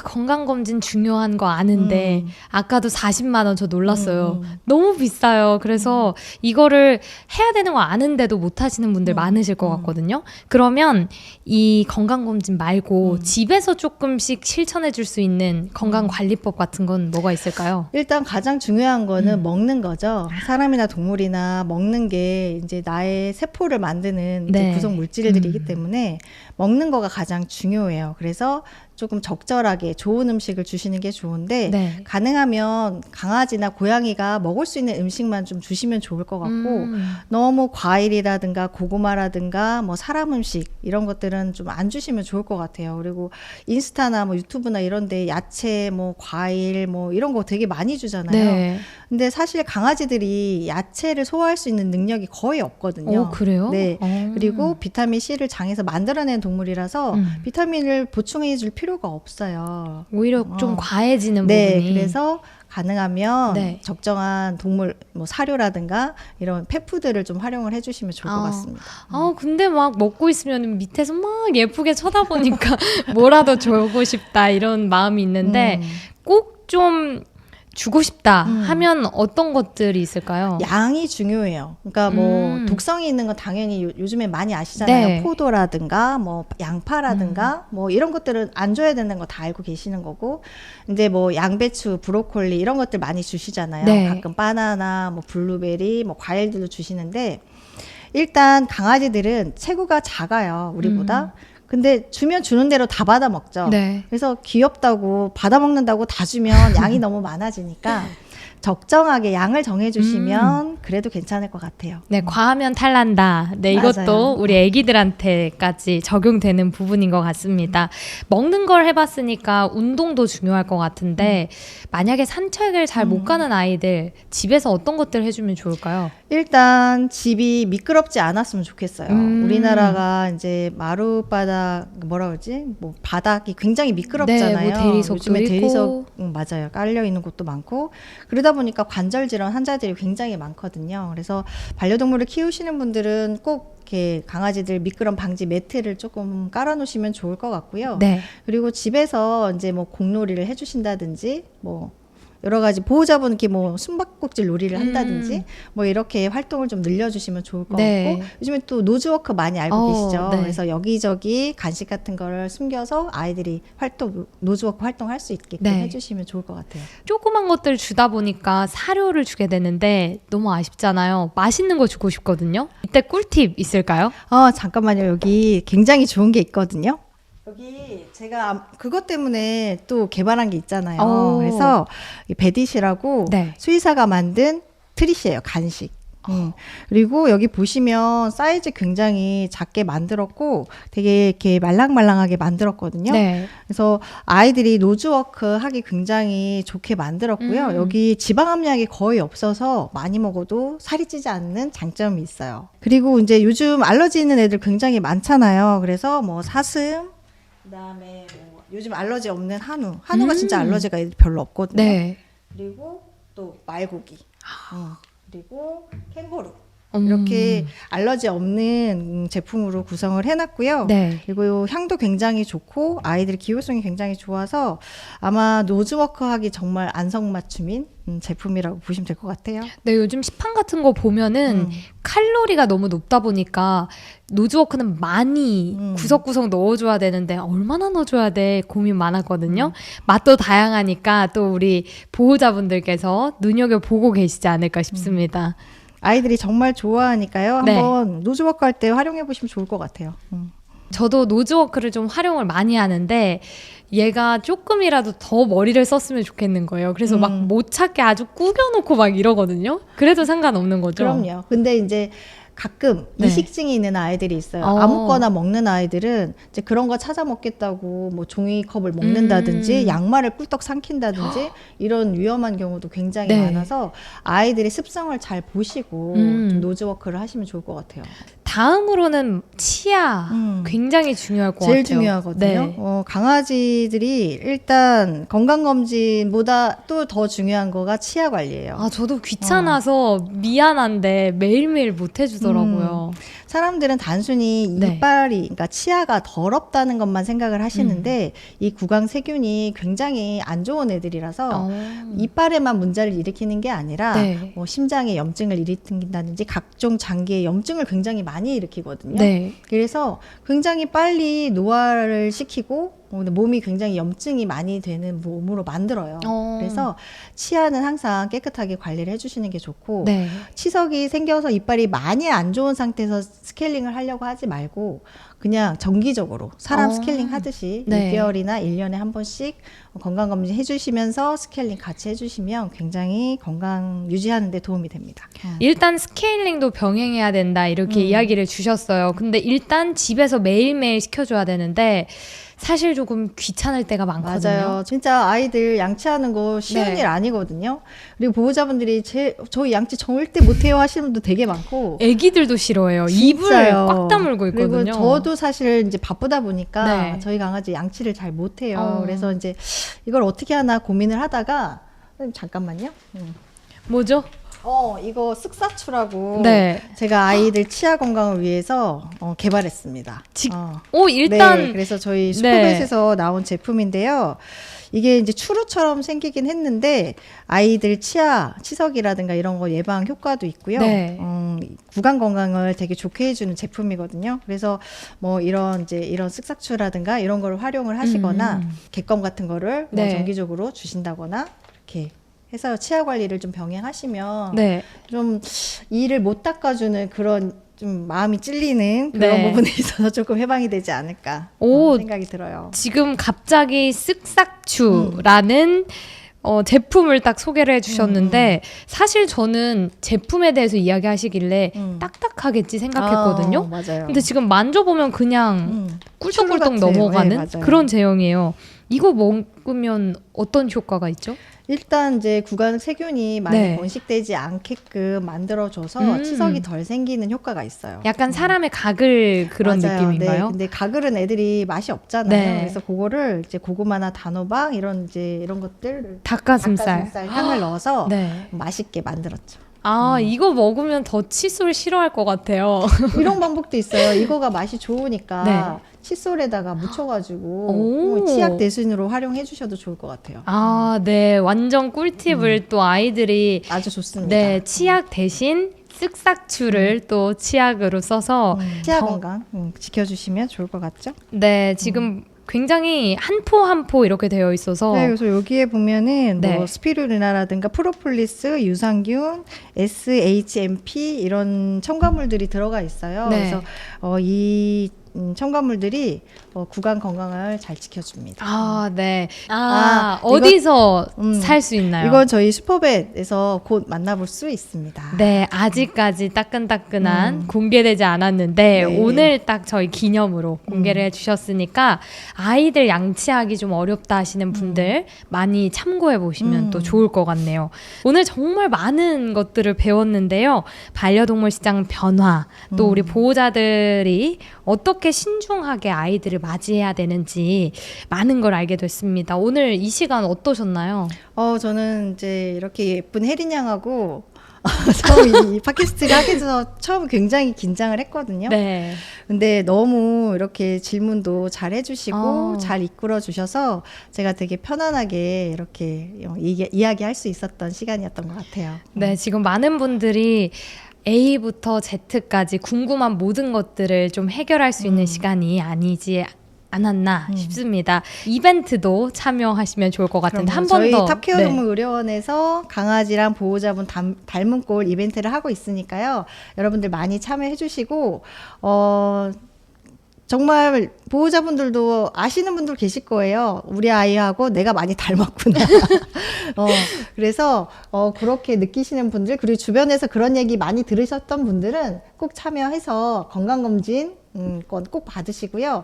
[SPEAKER 1] 건강검진 중요한 거 아는데 아까도 40만 원 저 놀랐어요. 너무 비싸요. 그래서 이거를 해야 되는 거 아는데도 못 하시는 분들 많으실 것 같거든요. 그러면 이 건강검진 말고 집에서 조금씩 실천해 줄 수 있는 건강관리법 같은 건 뭐가 있을까요?
[SPEAKER 2] 일단 가장 중요한 거는 먹는 거죠. 사람이나 동물이나 먹는 게 이제 나의 세포를 만드는 이제
[SPEAKER 1] 네.
[SPEAKER 2] 구성 물질들이기 때문에 먹는 거가 가장 중요해요. 그래서 조금 적절하게 좋은 음식을 주시는 게 좋은데
[SPEAKER 1] 네.
[SPEAKER 2] 가능하면 강아지나 고양이가 먹을 수 있는 음식만 좀 주시면 좋을 것 같고 너무 과일이라든가 고구마라든가 뭐 사람 음식 이런 것들은 좀 안 주시면 좋을 것 같아요. 그리고 인스타나 뭐 유튜브나 이런 데 야채 뭐 과일 뭐 이런 거 되게 많이 주잖아요.
[SPEAKER 1] 네.
[SPEAKER 2] 근데 사실 강아지들이 야채를 소화할 수 있는 능력이 거의 없거든요.
[SPEAKER 1] 그래요?
[SPEAKER 2] 네. 그리고 비타민 C를 장에서 만들어낸 동물이라서 비타민을 보충해 줄 필요가 없어요.
[SPEAKER 1] 오히려 좀 과해지는
[SPEAKER 2] 네,
[SPEAKER 1] 부분이.
[SPEAKER 2] 그래서 가능하면
[SPEAKER 1] 네.
[SPEAKER 2] 적정한 동물 뭐 사료라든가 이런 펫푸드를 좀 활용을 해주시면 좋을 것 같습니다.
[SPEAKER 1] 근데 막 먹고 있으면 밑에서 막 예쁘게 쳐다보니까 뭐라도 주고 싶다 이런 마음이 있는데 꼭 좀 주고 싶다 하면 어떤 것들이 있을까요?
[SPEAKER 2] 양이 중요해요. 그러니까 뭐 독성이 있는 건 당연히 요즘에 많이 아시잖아요.
[SPEAKER 1] 네.
[SPEAKER 2] 포도라든가 뭐 양파라든가 뭐 이런 것들은 안 줘야 되는 거 다 알고 계시는 거고, 이제 뭐 양배추, 브로콜리 이런 것들 많이 주시잖아요.
[SPEAKER 1] 네.
[SPEAKER 2] 가끔 바나나, 뭐 블루베리, 뭐 과일들도 주시는데 일단 강아지들은 체구가 작아요, 우리보다. 근데 주면 주는 대로 다 받아 먹죠.
[SPEAKER 1] 네.
[SPEAKER 2] 그래서 귀엽다고 받아 먹는다고 다 주면 양이 너무 많아지니까 적정하게 양을 정해주시면 그래도 괜찮을 것 같아요.
[SPEAKER 1] 네, 과하면 탈난다. 네, 이것도
[SPEAKER 2] 맞아요.
[SPEAKER 1] 우리 애기들한테까지 적용되는 부분인 것 같습니다. 먹는 걸 해봤으니까 운동도 중요할 것 같은데 만약에 산책을 잘 못 가는 아이들 집에서 어떤 것들 해주면 좋을까요?
[SPEAKER 2] 일단 집이 미끄럽지 않았으면 좋겠어요. 우리나라가 이제 마룻바닥 뭐라 그러지? 뭐 바닥이 굉장히 미끄럽잖아요.
[SPEAKER 1] 네, 뭐 대리석도
[SPEAKER 2] 요즘에
[SPEAKER 1] 있고.
[SPEAKER 2] 대리석 맞아요. 깔려 있는 곳도 많고 그러다 보니까 관절 질환 환자들이 굉장히 많거든요. 그래서 반려동물을 키우시는 분들은 꼭 이렇게 강아지들 미끄럼 방지 매트를 조금 깔아놓으시면 좋을 것 같고요.
[SPEAKER 1] 네.
[SPEAKER 2] 그리고 집에서 이제 뭐 공놀이를 해주신다든지 뭐 여러 가지 보호자분 이렇게 뭐 숨바꼭질 놀이를 한다든지 뭐 이렇게 활동을 좀 늘려주시면 좋을 것
[SPEAKER 1] 네.
[SPEAKER 2] 같고 요즘에 또 노즈워크 많이 알고 계시죠?
[SPEAKER 1] 네.
[SPEAKER 2] 그래서 여기저기 간식 같은 거를 숨겨서 아이들이 노즈워크 활동할 수 있게끔
[SPEAKER 1] 네.
[SPEAKER 2] 해주시면 좋을 것 같아요.
[SPEAKER 1] 조그만 것들 주다 보니까 사료를 주게 되는데 너무 아쉽잖아요. 맛있는 거 주고 싶거든요. 이때 꿀팁 있을까요?
[SPEAKER 2] 잠깐만요. 여기 굉장히 좋은 게 있거든요. 여기 제가 그것 때문에 또 개발한 게 있잖아요. 그래서 이 베디시라고
[SPEAKER 1] 네.
[SPEAKER 2] 수의사가 만든 트릿이에요. 간식. 그리고 여기 보시면 사이즈 굉장히 작게 만들었고 되게 이렇게 말랑말랑하게 만들었거든요.
[SPEAKER 1] 네.
[SPEAKER 2] 그래서 아이들이 노즈워크 하기 굉장히 좋게 만들었고요. 여기 지방 함량이 거의 없어서 많이 먹어도 살이 찌지 않는 장점이 있어요. 그리고 이제 요즘 알러지 있는 애들 굉장히 많잖아요. 그래서 뭐 사슴, 그다음에 뭐 요즘 알러지 없는 한우가 진짜 알러지가 별로 없거든요.
[SPEAKER 1] 네.
[SPEAKER 2] 그리고 또 말고기, 그리고 캥거루. 이렇게 알러지 없는 제품으로 구성을 해놨고요.
[SPEAKER 1] 네.
[SPEAKER 2] 그리고 향도 굉장히 좋고 아이들 기호성이 굉장히 좋아서 아마 노즈워크 하기 정말 안성맞춤인 제품이라고 보시면 될 것 같아요.
[SPEAKER 1] 네, 요즘 시판 같은 거 보면은 칼로리가 너무 높다 보니까 노즈워크는 많이 구석구석 넣어줘야 되는데 얼마나 넣어줘야 돼 고민 많았거든요. 맛도 다양하니까 또 우리 보호자분들께서 눈여겨보고 계시지 않을까 싶습니다.
[SPEAKER 2] 아이들이 정말 좋아하니까요.
[SPEAKER 1] 네.
[SPEAKER 2] 한번 노즈워크 할 때 활용해 보시면 좋을 것 같아요.
[SPEAKER 1] 저도 노즈워크를 좀 활용을 많이 하는데 얘가 조금이라도 더 머리를 썼으면 좋겠는 거예요. 그래서 막 못 찾게 아주 구겨놓고 막 이러거든요. 그래도 상관없는 거죠.
[SPEAKER 2] 그럼요. 근데 이제 가끔
[SPEAKER 1] 네.
[SPEAKER 2] 이식증이 있는 아이들이 있어요. 아무거나 먹는 아이들은 이제 그런 거 찾아 먹겠다고 뭐 종이컵을 먹는다든지 양말을 꿀떡 삼킨다든지 이런 위험한 경우도 굉장히
[SPEAKER 1] 네.
[SPEAKER 2] 많아서 아이들의 습성을 잘 보시고 좀 노즈워크를 하시면 좋을 것 같아요.
[SPEAKER 1] 다음으로는 치아 굉장히 중요할 것
[SPEAKER 2] 제일
[SPEAKER 1] 같아요.
[SPEAKER 2] 중요하거든요.
[SPEAKER 1] 네.
[SPEAKER 2] 강아지들이 일단 건강검진보다 또 더 중요한 거가 치아 관리예요.
[SPEAKER 1] 아, 저도 귀찮아서 미안한데 매일매일 못 해주더라고요.
[SPEAKER 2] 사람들은 단순히
[SPEAKER 1] 네.
[SPEAKER 2] 이빨이, 그러니까 치아가 더럽다는 것만 생각을 하시는데 이 구강 세균이 굉장히 안 좋은 애들이라서 이빨에만 문제를 일으키는 게 아니라
[SPEAKER 1] 네.
[SPEAKER 2] 뭐 심장에 염증을 일으킨다든지 각종 장기에 염증을 굉장히 많이 일으키거든요.
[SPEAKER 1] 네.
[SPEAKER 2] 그래서 굉장히 빨리 노화를 시키고 몸이 굉장히 염증이 많이 되는 몸으로 만들어요. 그래서 치아는 항상 깨끗하게 관리를 해주시는 게 좋고
[SPEAKER 1] 네.
[SPEAKER 2] 치석이 생겨서 이빨이 많이 안 좋은 상태에서 스케일링을 하려고 하지 말고 그냥 정기적으로 사람 스케일링 하듯이
[SPEAKER 1] 네.
[SPEAKER 2] 6개월이나 1년에 한 번씩 건강검진 해주시면서 스케일링 같이 해주시면 굉장히 건강 유지하는 데 도움이 됩니다.
[SPEAKER 1] 일단 스케일링도 병행해야 된다 이렇게 이야기를 주셨어요. 근데 일단 집에서 매일매일 시켜줘야 되는데 사실 조금 귀찮을 때가 많거든요.
[SPEAKER 2] 맞아요. 진짜 아이들 양치하는 거 쉬운
[SPEAKER 1] 네.
[SPEAKER 2] 일 아니거든요. 그리고 보호자분들이 저희 양치 절대 못해요 하시는 분도 되게 많고.
[SPEAKER 1] 애기들도 싫어해요. 입을
[SPEAKER 2] 진짜요.
[SPEAKER 1] 꽉 다물고 있거든요.
[SPEAKER 2] 그리고 저도 사실 이제 바쁘다 보니까
[SPEAKER 1] 네.
[SPEAKER 2] 저희 강아지 양치를 잘 못해요. 그래서 이제 이걸 어떻게 하나 고민을 하다가 잠깐만요.
[SPEAKER 1] 뭐죠?
[SPEAKER 2] 이거 쓱사추라고
[SPEAKER 1] 네.
[SPEAKER 2] 제가 아이들 치아 건강을 위해서 개발했습니다.
[SPEAKER 1] 일단
[SPEAKER 2] 네, 그래서 저희 슈퍼벳에서 나온 제품인데요. 이게 이제 추루처럼 생기긴 했는데 아이들 치석이라든가 이런 거 예방 효과도 있고요.
[SPEAKER 1] 네.
[SPEAKER 2] 구강 건강을 되게 좋게 해주는 제품이거든요. 그래서 뭐 이런 쓱삭추라든가 이런 거를 활용을 하시거나 객검 같은 거를 뭐
[SPEAKER 1] 네.
[SPEAKER 2] 정기적으로 주신다거나 이렇게 해서 치아 관리를 좀 병행하시면
[SPEAKER 1] 네.
[SPEAKER 2] 좀 이를 못 닦아주는 그런 좀 마음이 찔리는 그런
[SPEAKER 1] 네.
[SPEAKER 2] 부분에 있어서 조금 해방이 되지 않을까 생각이 들어요.
[SPEAKER 1] 지금 갑자기 쓱싹추라는 제품을 딱 소개를 해주셨는데 사실 저는 제품에 대해서 이야기하시길래 딱딱하겠지 생각했거든요.
[SPEAKER 2] 맞아요.
[SPEAKER 1] 근데 지금 만져보면 그냥 꿀떡꿀떡
[SPEAKER 2] 추루 같아요.
[SPEAKER 1] 넘어가는
[SPEAKER 2] 네, 맞아요.
[SPEAKER 1] 그런 제형이에요. 이거 먹으면 어떤 효과가 있죠?
[SPEAKER 2] 일단 이제 구강 세균이 많이
[SPEAKER 1] 네.
[SPEAKER 2] 번식되지 않게끔 만들어줘서 치석이 덜 생기는 효과가 있어요.
[SPEAKER 1] 약간 사람의 가글 그런
[SPEAKER 2] 맞아요.
[SPEAKER 1] 느낌인가요?
[SPEAKER 2] 네, 근데 가글은 애들이 맛이 없잖아요.
[SPEAKER 1] 네.
[SPEAKER 2] 그래서 그거를 이제 고구마나 단호박 이런 것들
[SPEAKER 1] 닭가슴살.
[SPEAKER 2] 향을 넣어서
[SPEAKER 1] 네.
[SPEAKER 2] 맛있게 만들었죠.
[SPEAKER 1] 이거 먹으면 더 칫솔 싫어할 것 같아요.
[SPEAKER 2] 이런 방법도 있어요. 이거가 맛이 좋으니까
[SPEAKER 1] 네.
[SPEAKER 2] 칫솔에다가 묻혀가지고
[SPEAKER 1] 오.
[SPEAKER 2] 치약 대신으로 활용해 주셔도 좋을 것 같아요.
[SPEAKER 1] 네. 완전 꿀팁을 또 아이들이
[SPEAKER 2] 아주 좋습니다.
[SPEAKER 1] 네, 치약 대신 쓱싹추를 또 치약으로 써서
[SPEAKER 2] 치아
[SPEAKER 1] 더-
[SPEAKER 2] 건강 지켜주시면 좋을 것 같죠?
[SPEAKER 1] 네, 지금 굉장히 한 포 한 포 이렇게 되어 있어서
[SPEAKER 2] 네, 그래서 여기에 보면은
[SPEAKER 1] 네.
[SPEAKER 2] 뭐 스피루리나라든가 프로폴리스, 유산균, SHMP 이런 첨가물들이 들어가 있어요.
[SPEAKER 1] 네.
[SPEAKER 2] 그래서 이 첨가물들이 구강 건강을 잘 지켜줍니다.
[SPEAKER 1] 아, 네.
[SPEAKER 2] 이거-
[SPEAKER 1] 어디서 살 수 있나요?
[SPEAKER 2] 이건 저희 슈퍼벳에서 곧 만나볼 수 있습니다.
[SPEAKER 1] 네, 아직까지 따끈따끈한 공개되지 않았는데
[SPEAKER 2] 네.
[SPEAKER 1] 오늘 딱 저희 기념으로 공개를 해주셨으니까 아이들 양치하기 좀 어렵다 하시는 분들 많이 참고해 보시면 또 좋을 것 같네요. 오늘 정말 많은 것들을 배웠는데요. 반려동물 시장 변화, 또 우리 보호자들이 어떻게 신중하게 아이들을 맞이해야 되는지 많은 걸 알게 됐습니다. 오늘 이 시간 어떠셨나요?
[SPEAKER 2] 저는 이제 이렇게 예쁜 혜린 양하고 처음 이 팟캐스트를 하게 돼서 처음 굉장히 긴장을 했거든요.
[SPEAKER 1] 네.
[SPEAKER 2] 근데 너무 이렇게 질문도 잘 해주시고
[SPEAKER 1] 어.
[SPEAKER 2] 잘 이끌어 주셔서 제가 되게 편안하게 이렇게 이야기할 수 있었던 시간이었던 것 같아요.
[SPEAKER 1] 네, 지금 많은 분들이 A부터 Z까지 궁금한 모든 것들을 좀 해결할 수 있는 시간이 아니지 않았나 싶습니다. 이벤트도 참여하시면 좋을 것 같은데 한 번
[SPEAKER 2] 저희
[SPEAKER 1] 더.
[SPEAKER 2] 탑케어
[SPEAKER 1] 네.
[SPEAKER 2] 동물 의료원에서 강아지랑 보호자분 닮은 꼴 이벤트를 하고 있으니까요. 여러분들 많이 참여해 주시고 정말 보호자분들도 아시는 분들 계실 거예요. 우리 아이하고 내가 많이 닮았구나. 그래서 그렇게 느끼시는 분들, 그리고 주변에서 그런 얘기 많이 들으셨던 분들은 꼭 참여해서 건강검진 꼭 받으시고요.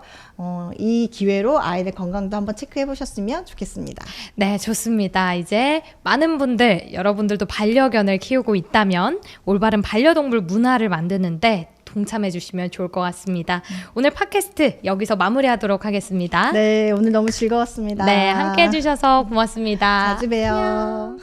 [SPEAKER 2] 이 기회로 아이들 건강도 한번 체크해 보셨으면 좋겠습니다.
[SPEAKER 1] 네, 좋습니다. 이제 많은 분들, 여러분들도 반려견을 키우고 있다면 올바른 반려동물 문화를 만드는데 동참해 주시면 좋을 것 같습니다. 오늘 팟캐스트 여기서 마무리하도록 하겠습니다.
[SPEAKER 2] 네, 오늘 너무 즐거웠습니다.
[SPEAKER 1] 네, 함께 해주셔서 고맙습니다.
[SPEAKER 2] 자주 봬요.